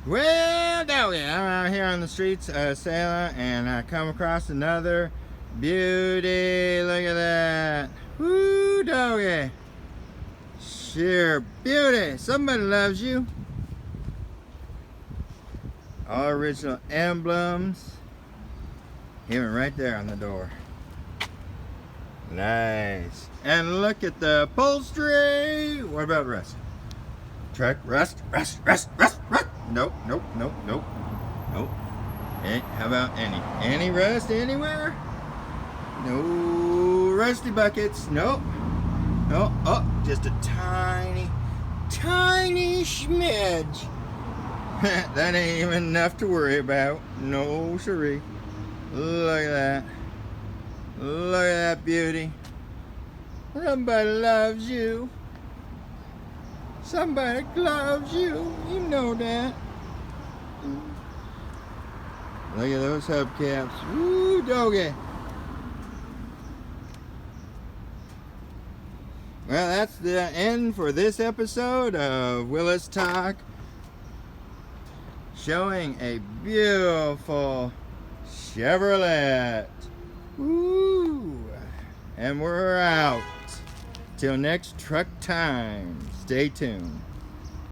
Well, doggy, I'm out here on the streets of Salem and I come across another beauty. Look at that. Woo, doggy. Sheer beauty. Somebody loves you. All original emblems. Even right there on the door. Nice. And look at the upholstery. What about rust? Truck rust. Nope. Hey, how about any rust anywhere? No rusty buckets. Nope. No. Oh, just a tiny smidge. That ain't even enough to worry about. No siree. Look at that. Look at that beauty. Somebody loves you. Somebody loves you. You know that. Look at those hubcaps. Woo, doggy. Well, that's the end for this episode of Willis Talk, showing a beautiful Chevrolet. Woo! And we're out. Till next truck time. Stay tuned.